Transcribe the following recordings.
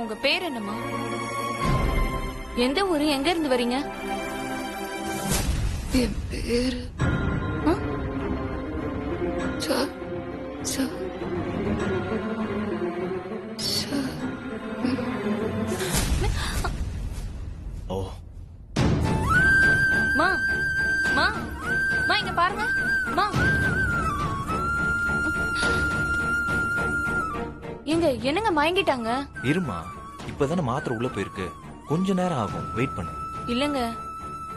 உங்க பேர் என்னம்மா? எந்த ஊரு, எங்க இருந்து வரீங்க? என் பேரு ஓ மா மா மா இங்க பாருங்க மா. எங்க என்னங்க மயங்கிட்டாங்க? இருமா, இப்பதானே மாத்திரை உள்ள போயிருக்கு, கொஞ்ச நேரம் ஆகும், வெயிட் பண்ணு. இல்லங்க,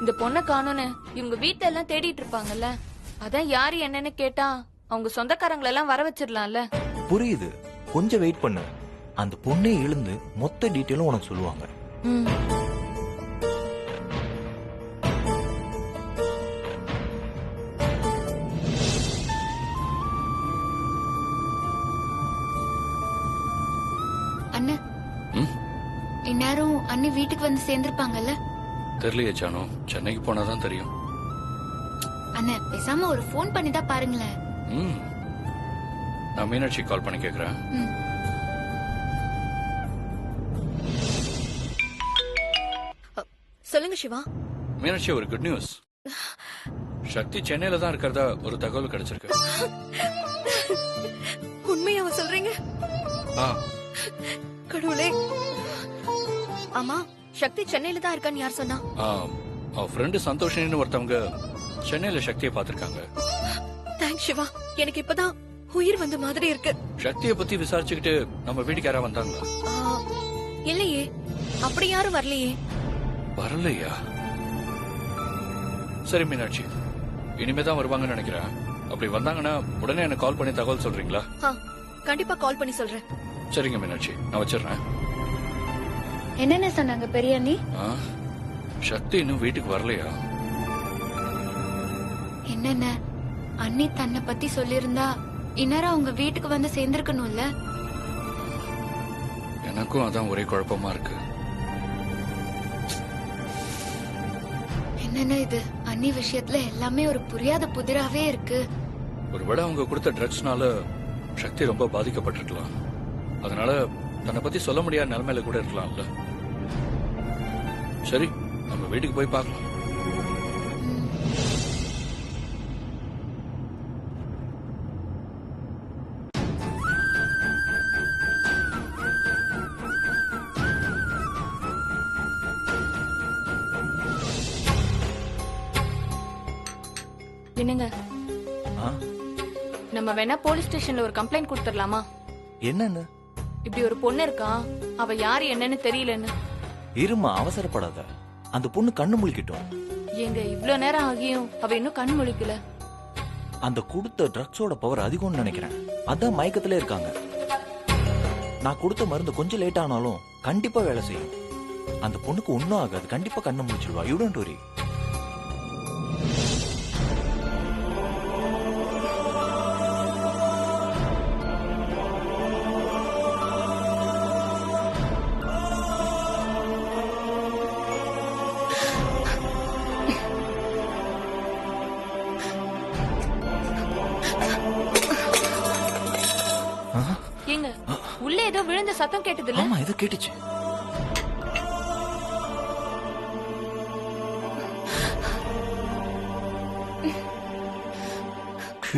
இந்த பொண்ணை காணோன்னு இவங்க வீட்டுல எல்லாம் தேடிட்டு இருப்பாங்கல்ல, அதான் யாரு என்னன்னு கேட்டா அவங்க சொந்தக்காரங்களை எல்லாம் வர வச்சிடலாம்ல. புரியுது, கொஞ்சம் வெயிட் பண்ணு. அந்த பொண்ணே எழுந்து மொத்த டீட்டெயிலும் உனக்கு சொல்லுவாங்க. அண்ணா, இந்நேரம் அண்ணி வீட்டுக்கு வந்து சேர்ந்திருப்பாங்கல்ல? தெரியலையே ஜானு, சென்னைக்கு போனாதான் தெரியும். அண்ணா, பேசாம ஒரு போன் பண்ணி தான் பாருங்களேன். நான் மீனாட்சி கால் பண்ணி கேக்குறேன். சொல்லுங்க சிவா. மீனாட்சி, ஒரு குட் நியூஸ். சக்தி சென்னையில தான் இருக்கிறதா ஒரு தகவல் கிடைச்சிருக்கு. உண்மையாவ சொல்றீங்க? கடவுளே. ஆமா, சக்தி சென்னையில தான் இருக்கான்னு யார் சொன்னா? அவ ஃப்ரெண்டு சந்தோஷின்னு ஒருத்தவங்க சென்னையில சக்தியை பாத்திருக்காங்க. தேங்க்ஸ் சிவா, எனக்கு இப்பதான் உயிர் வந்த மாதிரி இருக்கு. சக்தியை பத்தி விசாரிச்சுக்கிட்டு நம்ம வீட்டுக்கு யாரா வந்தாங்களா? இல்லையே, அப்படி யாரும் வரலையே. வரலையா? சரி மீனாட்சி, இனிமேதான் வருவாங்கன்னு நினைக்கிறேன். அப்படி வந்தாங்கன்னா உடனே எனக்கு கால் பண்ணி தகவல் சொல்றீங்களா? கண்டிப்பா கால் பண்ணி சொல்றேன். சரிங்க மீனாட்சி, நான் வச்சிடுறேன். என்னென்ன சொன்னாங்க பெரிய அண்ணி? சக்தி இன்னும் வீட்டுக்கு வரலையா? என்னென்ன அண்ணி தன்னை பத்தி சொல்லிருந்தா இந்நேரம் அவங்க வீட்டுக்கு வந்து சேர்ந்திருக்கணும்ல. எனக்கும் அதான் ஒரே குழப்பமா இருக்கு. என்னென்ன இது, அண்ணி விஷயத்துல எல்லாமே ஒரு புரியாத புதிராவே இருக்கு. ஒருவேளை அவங்க கொடுத்த ட்ரக்ஸ்னால சக்தி ரொம்ப பாதிக்கப்பட்டிருக்கலாம். அதனால தன்னை பத்தி சொல்ல முடியாத நிலைமையில கூட இருக்கலாம்ல. சரி, நம்ம வீட்டுக்கு போய் பார்க்கலாம். என்னங்க, நம்ம வேணா போலீஸ் ஸ்டேஷன்ல ஒரு கம்ப்ளைண்ட் கொடுத்துடலாமா? என்னன்னு? இப்படி ஒரு பொண்ணு இருக்கா, அவ யாரு என்னன்னு தெரியலன்னு. இருமா, அவசரப்படாத. அந்த பொண்ணு கண்ணு முழிக்கட்டும். எங்க இவ்ளோ நேரம் ஆகியும் அவ இன்னும் கண் முழிக்கல. அந்த கொடுத்த ட்ரக்ஸோட பவர் அதிகம்னு நினைக்கிறேன். அதான் மயக்கத்திலே இருக்காங்க. நான் கொடுத்த மருந்து கொஞ்சம் லேட் ஆனாலும் கண்டிப்பா வேலை செய்யும். அந்த பொண்ணுக்கு ஒன்னும் ஆகாது, கண்டிப்பா கண்ணு முழிச்சிடுவா. You don't worry. ஏங்க, உள்ள ஏதோ விழுந்த சத்தம் கேட்டது இல்ல? ஆமா, ஏதோ கேட்டுச்சு.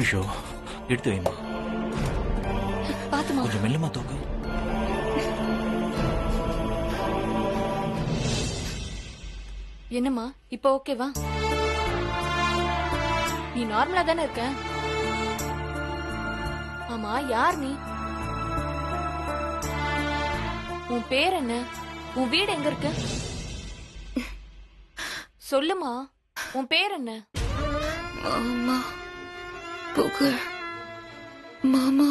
ஐயோ, எடுத்து வைமா. பாத்துமா, கொஞ்சம் மெல்லமா தூக்கு. என்னம்மா இப்ப ஓகேவா? நீ நார்மலா தானே இருக்க? ஆமா, யார் நீ? உன் பேர் என்ன? உன் வீடு எங்க இருக்கு? சொல்லுமா, உன் பேர் என்ன? மாமா புகழ். மாமா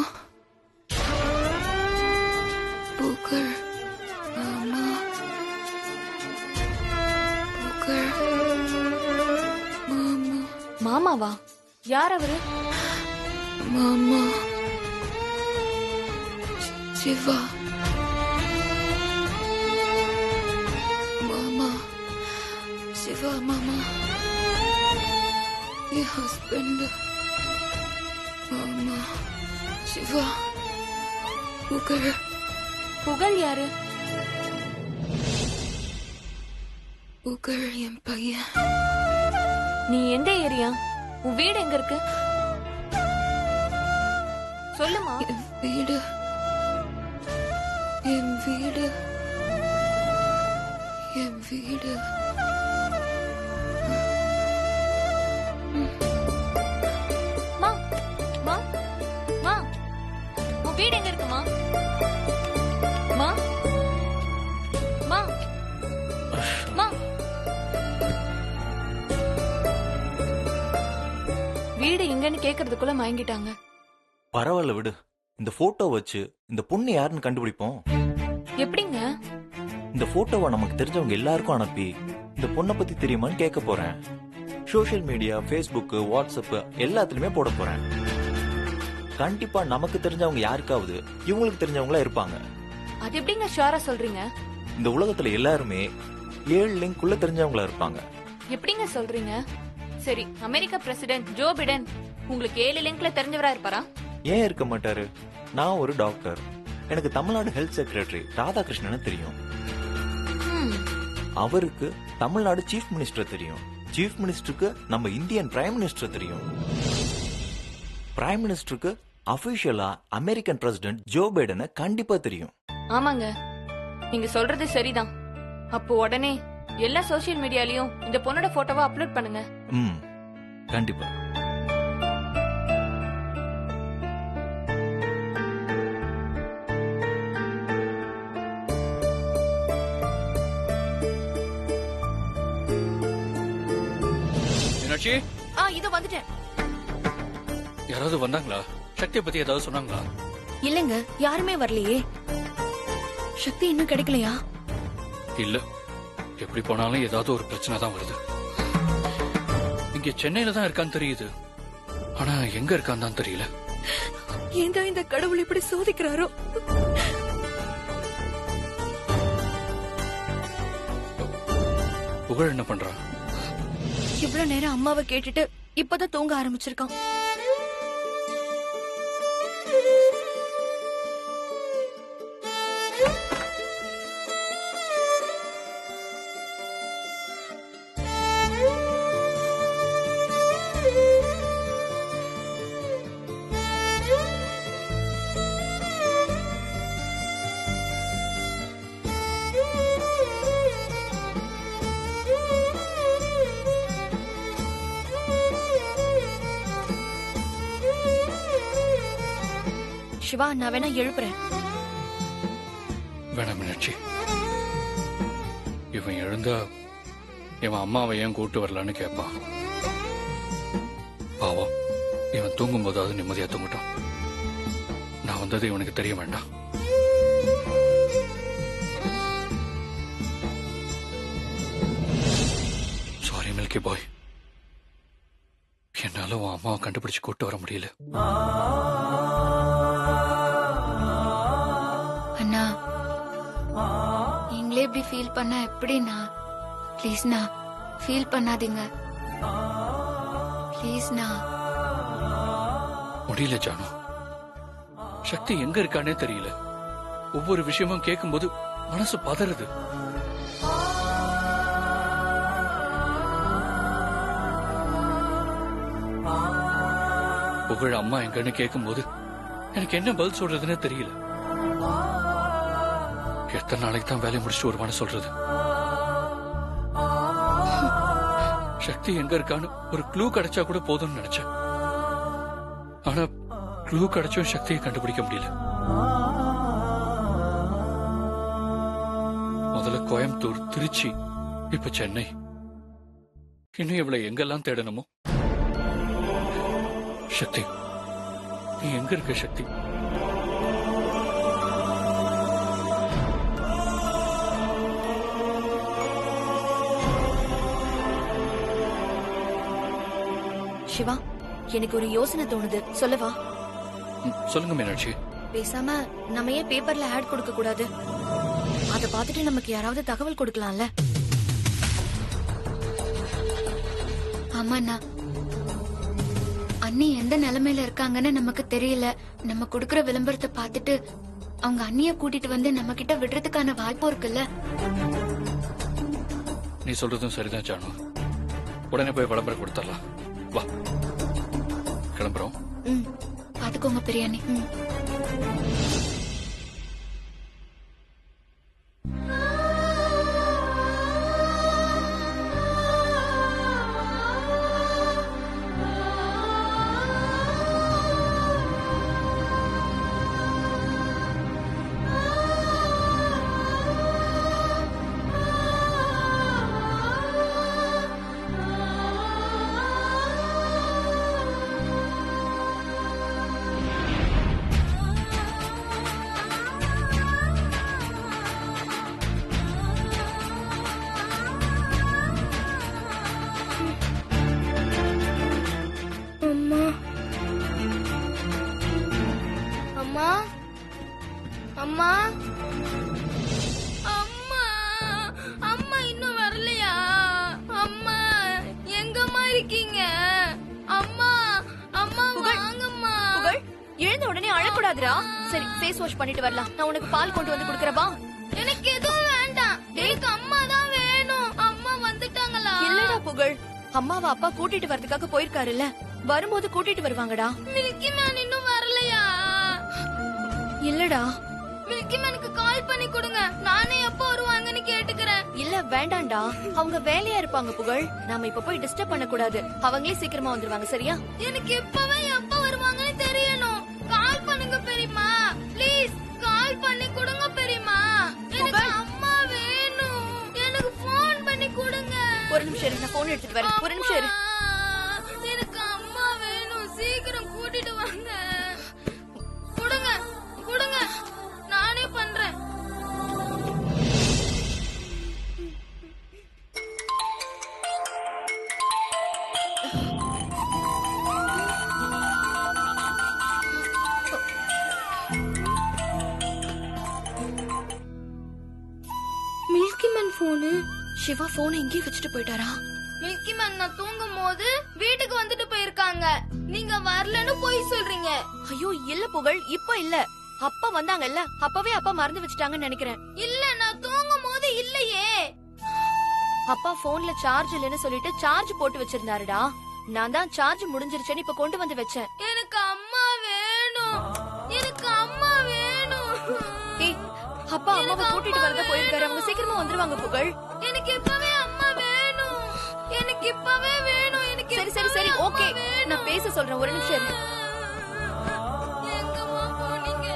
புகழ். மாமா புகழ். மாமா. மாமாவா? யார் அவரு? மாமா சிவா. மாமா சிவா. மாமா என் ஹஸ்பண்ட். மாமா சிவா. புகழ். புகழ் யாரு? புகழ் என் பையன். நீ எந்த ஏரியா? உன் வீடு எங்க இருக்கு? சொல்லுமா. என் வீடு என் வீடு என் வீடு மா மா மா உன் வீடு எங்க இருக்குமா? மா மா மா வீடு எங்கன்னு கேக்குறதுக்குள்ள மயங்கிட்டாங்க. பரவாயில்ல விடு. இந்த போட்டோ வச்சு இந்த பொண்ணு யாருன்னு கண்டுபிடிப்போம். எப்படிங்க? இந்த போட்டோவை நமக்கு தெரிஞ்சவங்க எல்லாருக்கும் அனுப்பி இந்த பொண்ணை பத்தி தெரியுமான்னு கேட்க போறேன். சோஷியல் மீடியா, ஃபேஸ்புக், வாட்ஸ்அப் எல்லாத்துலயுமே போட போறேன். கண்டிப்பா நமக்கு தெரிஞ்சவங்க யாருக்காவது இவங்களுக்கு தெரிஞ்சவங்களா இருப்பாங்க. அது எப்படிங்க ஷுவரா சொல்றீங்க? இந்த உலகத்துல எல்லாருமே 7 லிங்க்குள்ள தெரிஞ்சவங்களா இருப்பாங்க. எப்படிங்க சொல்றீங்க? சரி, அமெரிக்கா பிரசிடென்ட் ஜோ பிடன் உங்களுக்கு 7 லிங்க்ல தெரிஞ்சவரா இருப்பாரா? ஏன் இருக்க மாட்டாரு? நான் ஒரு டாக்டர். எனக்கு தமிழ்நாடு ஹெல்த் செக்ரட்டரி ராதாகிருஷ்ணனை தெரியும். அவருக்கு தமிழ்நாடு சீஃப் மினிஸ்டர் தெரியும். சீஃப் மினிஸ்டருக்கு நம்ம இந்தியன் பிரைம் மினிஸ்டர் தெரியும். பிரைம் மினிஸ்டருக்கு அபிஷியலா அமெரிக்கன் பிரசிடென்ட் ஜோ பைடனை கண்டிப்பா தெரியும். ஆமாங்க, நீங்க சொல்றது சரிதான். அப்போ உடனே எல்லா சோஷியல் மீடியாலயும் இந்த பொண்ணோட போட்டோவை அப்லோட் பண்ணுங்க. கண்டிப்பா. மீனாட்சி, இது வந்துட்டேன். யாராவது வந்தாங்களா? சக்தியை பத்தி ஏதாவது சொன்னாங்களா? இல்லங்க, யாருமே வரலையே. சக்தி இன்னும் கிடைக்கலையா? இல்ல, எப்படி போனாலும் ஏதாவது ஒரு பிரச்சனை தான் வருது. இங்க சென்னையில தான் இருக்கான்னு தெரியுது, ஆனா எங்க இருக்கான்னு தான் தெரியல. ஏன்டா இந்த கடவுள் இப்படி சோதிக்கிறாரோ? புகழ் என்ன பண்றா? இவ்வளவு நேரம் அம்மாவை கேட்டுட்டு இப்பதான் தூங்க ஆரம்பிச்சிருக்கான். சிவா, நான் வேணா எழுப்புறேன். வேணாம் மீனாட்சி, இவன் எழுந்தா இவன் அம்மாவை ஏன் கூட்டு வரலான்னு கேட்பான். பாவம், இவன் தூங்கும் போதாவது நிம்மதியா தூங்கட்டும். நான் வந்தது இவனுக்கு தெரிய வேண்டாம். சாரி மில்கி பாய், என்னால உன் அம்மாவை கண்டுபிடிச்சு கூட்டு வர முடியல. அண்ணா, நீங்களே இப்படி ஃபீல் பண்ணா எப்படிண்ணா? ப்ளீஸ்ண்ணா, ஃபீல் பண்ணாதீங்க ப்ளீஸ்ண்ணா. முடியல ஜானு, சக்தி எங்க இருக்கானே தெரியல. ஒவ்வொரு விஷயமும் கேட்கும்போது மனசு பதறுது. புகழ் அம்மா எங்கன்னு கேட்கும்போது எனக்கு என்ன பதில் சொல்றதுன்னு தெரியல. எத்தனை நாளைக்கு தான் வேலையை முடிச்சுட்டு வருவான்னு சொல்றது? சக்தி எங்க இருக்கான்னு ஒரு க்ளூ கிடைச்சா கூட போதும்னு நினைச்சேன். ஆனா க்ளூ கிடைச்சும் சக்தியை கண்டுபிடிக்க முடியல. முதல்ல கோயம்புத்தூர், திருச்சி, இப்ப சென்னை. இன்னும் இவளை எங்கெல்லாம் தேடணுமோ. சக்தி, நீ எங்க இருக்க சக்தி? சிவா, எனக்கு ஒரு யோசனை தோணுது, சொல்லவா? சொல்லுங்க மீனாட்சி. பேசாம நம்ம ஏன் பேப்பர்ல ஆட் கொடுக்க கூடாது? அத பார்த்துட்டு நமக்கு யாராவது தகவல் கொடுக்கலாம்ல. ஆமாண்ணா, அண்ணி எந்த நிலைமையில இருக்காங்கன்னு நமக்கு தெரியல. நம்ம கொடுக்கற விளம்பரத்தை பார்த்துட்டு அவங்க அண்ணிய கூட்டிட்டு வந்து நம்ம கிட்ட விடுறதுக்கான வாய்ப்பு இருக்குல்ல. நீ சொல்றதும் சரிதான் ஜானு. உடனே போய் விளம்பரம் கொடுத்துடலாம். வா கிளம்புறோம். பாத்துக்கோங்க பிரியாணி. அம்மா அம்மா அம்மா அம்மா இன்னும் வரலையா? அம்மா எங்கம்மா இருக்கீங்க? அம்மா அம்மா வாங்கம்மா. புகழ், எழுந்த உடனே அழக்கூடாதுடா. சரி, ஃபேஸ் வாஷ் பண்ணிட்டு வரலாம். நான் உனக்கு பால் கொண்டு வந்து கொடுக்கறவா? எனக்கு எதுவும் வேண்டாம். எனக்கு அம்மா தான் வேணும். அம்மா வந்துட்டாங்களா? இல்லடா புகழ், அம்மாவை அப்பா கூட்டிட்டு வரதுக்காக போயிருக்காருல்ல, வரும்போது கூட்டிட்டு வருவாங்கடா. மில்கி மேன் இன்னும் வரலையா? இல்லடா. மில்கி மேனுக்கு கால் பண்ணி கொடுங்க. நானே எப்போ வருவாங்கன்னு கேட்டுக்கிறேன். இல்ல வேண்டாம்டா, அவங்க வேலையா இருப்பாங்க புகழ். நாம இப்ப போய் டிஸ்டர்ப் பண்ண கூடாது. அவங்களே சீக்கிரமா வந்துருவாங்க. சரியா? எனக்கு இப்பவே எப்போ வருவாங்கன்னு தெரியணும். கால் பண்ணுங்க பெரியம்மா. ப்ளீஸ் கால் பண்ணி கொடுங்க பெரியம்மா. எனக்கு அம்மா வேணும். எனக்கு ஃபோன் பண்ணி கொடுங்க. ஒரு நிமிஷம் இரு, நான் போன் எடுத்துட்டு வரேன். ஒரு நிமிஷம் இரு. எனக்கு அம்மா வேணும். சீக்கிரம் கூட்டிட்டு வாங்க. கொடுங்க கொடுங்க, நானே பண்றேன். மில்கி மேன் போனு. சிவா போனை இங்கே வச்சுட்டு போயிட்டாரா? மில்கி மேன் நான் தூங்கும் போது வீட்டுக்கு வந்துட்டு போயிருக்காங்க. நீங்க வரலன்னு போய் சொல்றீங்க. ஐயோ இல்ல புகழ், இப்ப இல்ல. அப்பா வந்தாங்கல்ல, அப்பவே அப்பா மறந்து வச்சுட்டாங்கன்னு நினைக்கிறேன். இல்ல, நான் தூங்கும் போது இல்லையே. அப்பா போன்ல சார்ஜ் இல்லன்னு சொல்லிட்டு சார்ஜ் போட்டு வச்சிருந்தாருடா. நான் தான் சார்ஜ் முடிஞ்சிருச்சேன்னு இப்ப கொண்டு வந்து வச்சேன். எனக்கு அம்மா வேணும். எனக்கு அம்மா வேணும். ஏய், அப்பா அம்மாவை கூட்டிட்டு வரத போயிருக்காரு. அவங்க சீக்கிரமா வந்துருவாங்க புகழ். எனக்கு இப்பவே அம்மா வேணும். எனக்கு இப்பவே வேணும். எனக்கு சரி சரி சரி, ஓகே, நான் பேச சொல்றேன். ஒரு நிமிஷம் இரு. எங்கம்மா போனீங்க?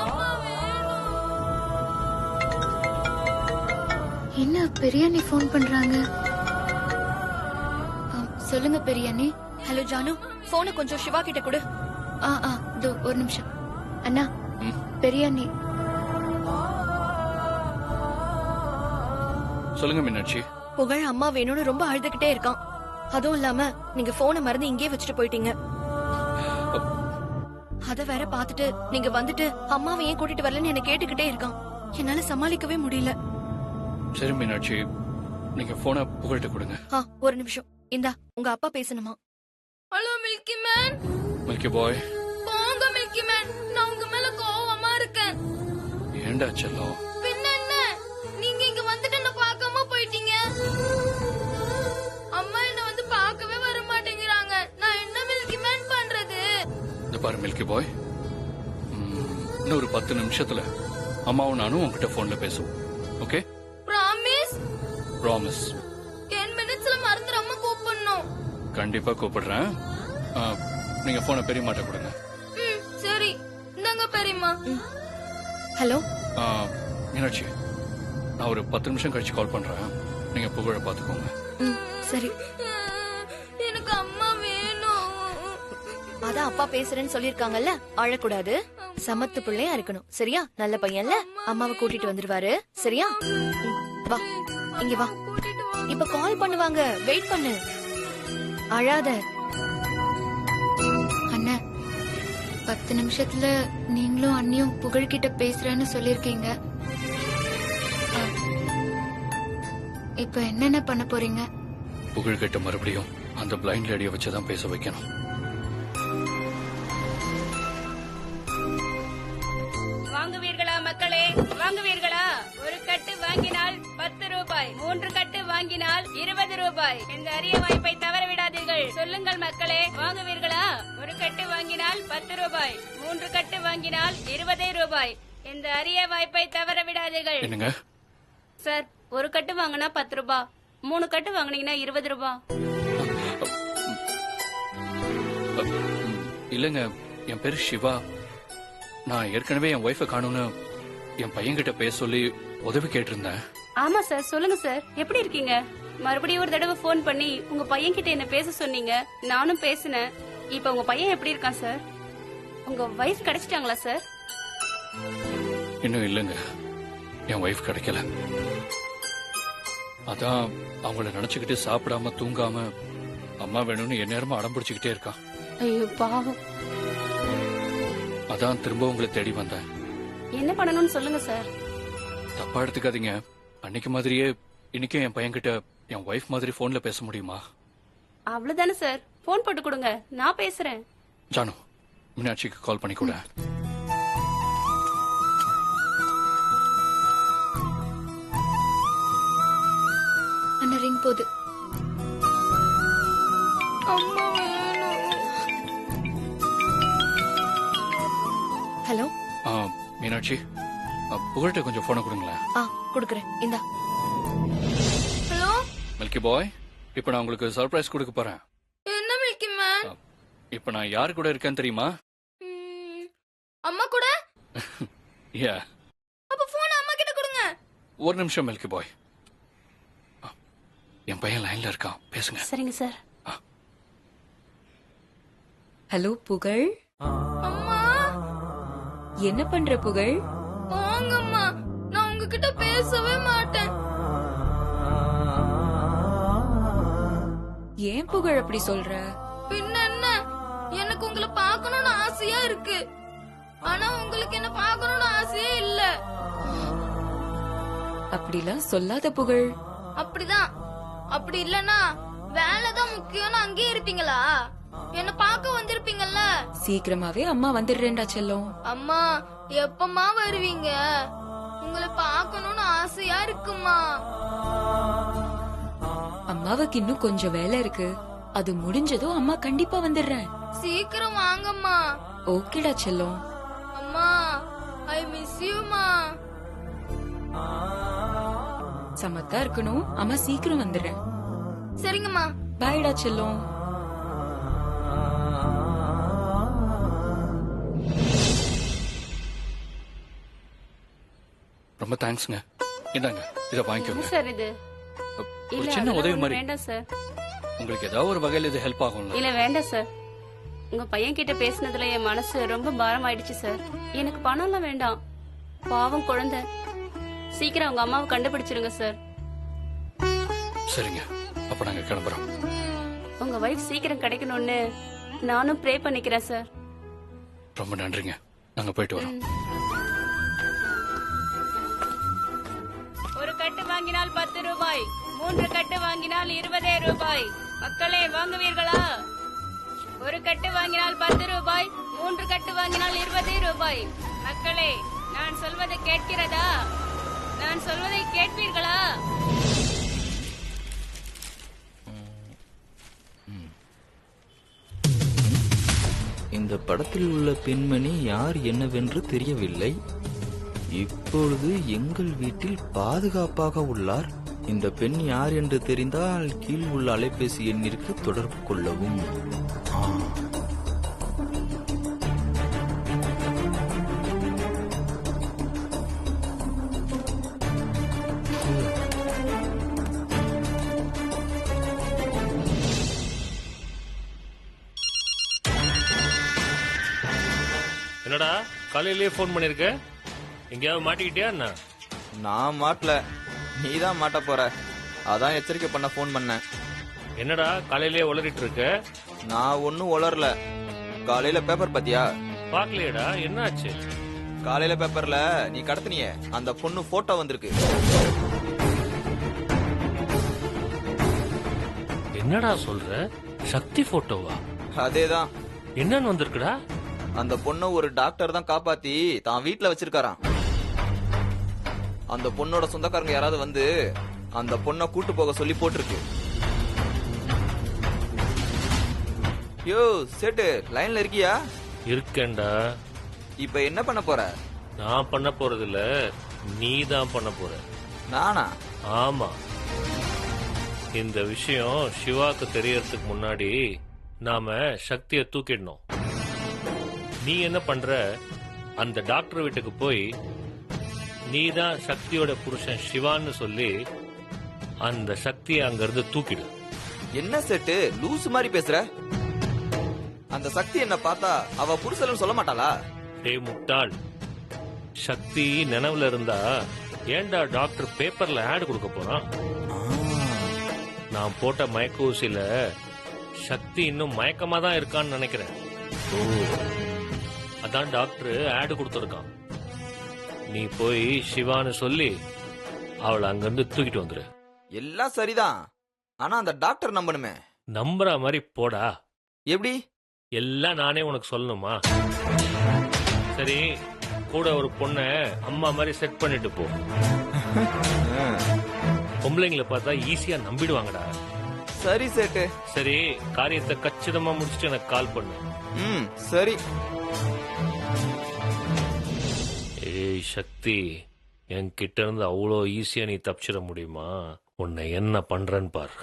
அம்மா வேணும். என்ன பிரியாணி ஃபோன் பண்றாங்க? சொல்லுங்க பிரியாணி. ஹலோ ஜானு, போனை கொஞ்சம் சிவா கிட்ட கொடு. ஒரு நிமிஷம். அண்ணா, ம். பிரியாணி. சொல்லுங்க மீனாட்சி. புகழ் அம்மா வேணும்னு ரொம்ப அழுதுகிட்டே இருக்கான். அதுவும் இல்லாம நீங்க போனை மறந்து இங்கே வச்சுட்டு போயிட்டீங்க. அத வேற பாத்துட்டு நீங்க வந்துட்டு அம்மாவை ஏன் கூட்டிட்டு வரலன்னு என்ன கேட்டுக்கிட்டே இருக்கான். என்னால சமாளிக்கவே முடியல. சரி மீனாட்சி, நீங்க போனை புகழ்கிட்ட கொடுங்க. ஒரு நிமிஷம். இந்தா, உங்க அப்பா பேசணுமா? Hello milky man. மில்கி பாய். போங்க மில்கி மேன். நான் உங்க மேல கோவமா இருக்கேன். ஏண்டா செல்லம்? பின்ன என்ன, நீங்க இங்க வந்துட்டு என்ன பார்க்காம போயிட்டீங்க. அம்மா என்ன வந்து பார்க்கவே வர மாட்டேங்கிறாங்க. நான் என்ன மில்கி மேன் பண்றது? இந்த பாரு மில்கி பாய், இன்னும் ஒரு 10 நிமிஷத்துல அம்மாவும் நானும் உங்ககிட்ட போன்ல பேசுவோம். ஓகே? ப்ராமிஸ்? ப்ராமிஸ். 10 மினிட்ஸ்ல மறந்துடாம கூப்பிடணும். கண்டிப்பா கூப்பிடுறேன். நீங்க போனை பெரியமாட்ட கொடுங்க. சரி, இந்தாங்க பெரியம்மா. ஹலோ மீனாட்சி, நான் ஒரு 10 நிமிஷம் கழிச்சு கால் பண்றேன். நீங்க புகழ பாத்துக்கோங்க. சரி. எனக்கு அம்மா வேணும். அதான் அப்பா பேசுறேன்னு சொல்லிருக்காங்கல்ல, அழக்கூடாது. சமத்து பிள்ளையா இருக்கணும். சரியா? நல்ல பையன்ல, அம்மாவை கூட்டிட்டு வந்துருவாரு. சரியா? வா, இங்க வா. இப்ப கால் பண்ணுவாங்க, வெயிட் பண்ணு. அழாத. அண்ணா, 10 நிமிஷத்துல நீங்களும் அண்ணியும் புகழ்கிட்ட பேசுறேன்னு சொல்லிருக்கீங்க. இப்ப என்னென்ன பண்ண போறீங்க? புகழ் கிட்ட மறுபடியும் அந்த பிளைண்ட் லேடியை வச்சுதான் பேச வைக்கணும். வாங்குவீர்களா மக்களே? வாங்குவீர்களா? ஒரு கட்டு வாங்கினால் 10 ரூபாய், 3 கட்டு வாங்கினால் 20 ரூபாய். இந்த அரிய வாய்ப்பை தவற விடாதீர்கள். சொல்லுங்கள் மக்களே, வாங்குவீர்களா? ஒரு கட்டு வாங்கினால் 10 ரூபாய், 3 கட்டு வாங்கினால் 20 ரூபாய். இந்த அரிய வாய்ப்பை தவற விடாதீர்கள். என்னங்க? சார், ஒரு கட்டு வாங்கினா 10 ரூபாய், 3 கட்டு வாங்குனீங்கன்னா 20 ரூபாய். இல்லங்க, என் பேரு சிவா. நான் ஏற்கனவே என் ஒய்ஃபை காணும்னு என் பையன்கிட்ட பேச சொல்லி உதவி கேட்டிருந்தேன். ஆமா சார், சொல்லுங்க சார், எப்படி இருக்கீங்க? மறுபடியும் ஒரு தடவை போன் பண்ணி உங்க பையன் கிட்ட என்ன பேச சொன்னீங்க. நானும் பேசினேன். இப்ப உங்க பையன் எப்படி இருக்கான் சார்? உங்க வைஃப் கிடைச்சிட்டாங்களா சார்? இன்னும் இல்லங்க, என் ஒய்ஃப் கிடைக்கல. அதான் அவங்கள நினைச்சுக்கிட்டு சாப்பிடாம தூங்காம அம்மா வேணும்னு எந்நேரமும் அடம் பிடிச்சுக்கிட்டே இருக்கான். ஐயோ பாவம். அதான் திரும்ப உங்களை தேடி வந்தேன். என்ன பண்ணணும்னு சொல்லுங்க சார். தப்பா எடுத்துக்காதீங்க. அன்னைக்கு மாதிரியே இன்னைக்கும் என் பையன்கிட்ட என் ஒய்ஃப் மாதிரி போன்ல பேச முடியுமா? அவ்வளவுதானே சார், போன் போட்டு கொடுங்க, நான் பேசுறேன். ஜானு, மீனாட்சிக்கு கால் பண்ணி கூட. அண்ணா ரிங் போகுது. அம்மா வேணும். ஹலோ. மீனாட்சி, புகழ்கிட்ட கொஞ்சம் போனை கொடுங்களேன். குடுக்கறேன், இந்தா. ஹலோ, மில்கி பாய், இப்ப நான் உங்களுக்கு சர்ப்ரைஸ் கொடுக்க போறேன். என்ன மில்கி மேன்? இப்ப நான் யாரு கூட இருக்கேன்னு தெரியுமா? அம்மா கூட? யா. அப்ப போன் அம்மா கிட்ட கொடுங்க. ஒரு நிமிஷம் மில்கி பாய். என் பையன் லைன்ல இருக்கான், பேசுங்க. சரிங்க சார். ஹலோ புகழ். அம்மா, என்ன பண்ற புகழ்? வாங்கம்மா, நான் உங்ககிட்ட பேசவே மாட்டேன். ஏன் புகழ் அப்படி சொல்ற? பின்ன என்ன, எனக்கு உங்களை பார்க்கணும்னு ஆசையா இருக்கு. ஆனா உங்களுக்கு என்ன பார்க்கணும்னு ஆசையே இல்ல. அப்படிலாம் சொல்லாத புகழ். அப்படிதான். அப்படி இல்லனா வேலைதான் முக்கியம்னு அங்கேயே இருப்பீங்களா? என்ன பார்க்க வந்திருப்பீங்கல்ல. சீக்கிரமாவே அம்மா வந்துடுறேன்டா செல்லம். அம்மா, எப்பமா வருவீங்க? உங்களை பார்க்கணும்னு ஆசையா இருக்குமா. அம்மாவுக்கு இன்னும் கொஞ்சம் வேலை இருக்கு, அது முடிஞ்சதும் அம்மா கண்டிப்பா வந்துடுறேன். சீக்கிரம் வாங்கம்மா. ஓகேடா செல்லம். அம்மா, ஐ மிஸ் யூமா. சமத்தா இருக்கணும், அம்மா சீக்கிரம் வந்துடுறேன். சரிங்கம்மா. பாய்டா செல்லம். ரொம்ப தேங்க்ஸ்ங்க. இந்தாங்க, இத வாங்கிக்கோங்க. சார், இது ஒரு இல்ல, சின்ன அதெல்லாம் உதவி ஒண்ணும் மாதிரி. வேண்டாம் சார். உங்களுக்கு ஏதாவது ஒரு வகையில இது ஹெல்ப் ஆகும்ல? இல்ல வேண்டாம் சார். உங்க பையன் கிட்ட பேசினதுல என் மனசு ரொம்ப பாரம் ஆயிடுச்சு சார். எனக்கு பணம் எல்லாம் வேண்டாம். பாவம் குழந்தை. சீக்கிரம் உங்க அம்மாவை கண்டுபிடிச்சிருங்க சார். சரிங்க, அப்ப நாங்க கிளம்புறோம். உங்க வைஃப் சீக்கிரம் கிடைக்கணும்னு நானும் ப்ரே பண்ணிக்கிறேன் சார். ரொம்ப நன்றிங்க, நாங்க போயிட்டு வரோம். ஒரு கட்டு வாங்கினால் 10 ரூபாய், 3 கட்டு வாங்கினால் 20 ரூபாய். மக்களே, வாங்குவீர்களா? ஒரு கட்டு வாங்கினால் 10 ரூபாய், 3 கட்டு வாங்கினால் 20 ரூபாய். மக்களே, நான் சொல்வதை கேட்கிறதா? நான் சொல்வதை கேட்பீர்களா? இந்த படத்தில் உள்ள பெண்மணி யார் என்னவென்று தெரியவில்லை. இப்பொழுது எங்கள் வீட்டில் பாதுகாப்பாக உள்ளார். இந்த பெண் யார் என்று தெரிந்தால் கீழ் உள்ள அலைபேசி எண்ணிற்கு தொடர்பு கொள்ளவும். என்னடா காலையிலேயே போன் பண்ணிருக்க? எங்கேயாவது மாட்டிக்கிட்டியா என்ன? நான் மாட்டல, நீதான் மாட்ட போற. அதான் எச்சரிக்கை பண்ண போன் பண்ணேன். என்னடா காலையிலேயே உளறிட்டு இருக்க? நான் ஒன்னும் உளரல. காலையில பேப்பர் பாத்தியா? பாக்கலையடா, என்ன ஆச்சு? காலையில பேப்பர்ல நீ கடத்தினியே அந்த பொண்ணு போட்டோ வந்திருக்கு. என்னடா சொல்ற? சக்தி போட்டோவா? அதேதான். என்னன்னு வந்திருக்குடா? அந்த பொண்ணு ஒரு டாக்டர் தான் காப்பாத்தி தான் வீட்டுல வச்சிருக்காராம். அந்த பொண்ணோட சொந்தக்காரங்க யாராவது வந்து அந்த பொண்ணை கூட்டு போக சொல்லி போட்டிருக்கு. யோ சேட்டு, லைன்ல இருக்கியா? இருக்கேன்டா. இப்ப என்ன பண்ண போற? நான் பண்ண போறது இல்ல, நீ தான் பண்ண போற. நானா? ஆமா. இந்த விஷயம் சிவாக்கு தெரியறதுக்கு முன்னாடி நாம சக்தியை தூக்கிடணும். நீ என்ன பண்ற, அந்த டாக்டர் வீட்டுக்கு போய் நீதான் சக்தியோட புருஷன் சிவான்னு சொல்லி அந்த சக்தியை அங்க இருந்து தூக்கிடு. என்ன சேட்டு லூசு மாதிரி பேசுற? அந்த சக்தி என்ன பார்த்தா அவ புருஷன் சொல்ல மாட்டாளா? டேய் முட்டாள், சக்தி நினைவுல இருந்தா ஏன்டா டாக்டர் பேப்பர்ல ஆட் கொடுக்க போறான்? நான் போட்ட மயக்க ஊசியில சக்தி இன்னும் மயக்கமா தான் இருக்கான்னு நினைக்கிறேன். அதான் டாக்டர் ஆட் கொடுத்துருக்கான். நீ போய் சிவான்னு சொல்லி அவளை அங்கிருந்து தூக்கிட்டு வந்துரு. எல்லாம் சரிதான், ஆனா அந்த டாக்டர் நம்பணுமே. நம்புற மாதிரி போடா. எப்படி? எல்லாம் நானே உனக்கு சொல்லணுமா? சரி, கூட ஒரு பொண்ணை அம்மா மாதிரி செட் பண்ணிட்டு போ. பொம்பளைங்களை பார்த்தா ஈஸியா நம்பிடுவாங்கடா. சரி சேட்டு. சரி, காரியத்தை கச்சிதமா முடிச்சுட்டு எனக்கு கால் பண்ணு. சரி. ஏய் சக்தி, என்கிட்ட இருந்து அவ்வளோ ஈஸியா நீ தப்பிச்சிட முடியுமா? உன்னை என்ன பண்றேன்னு பாரு.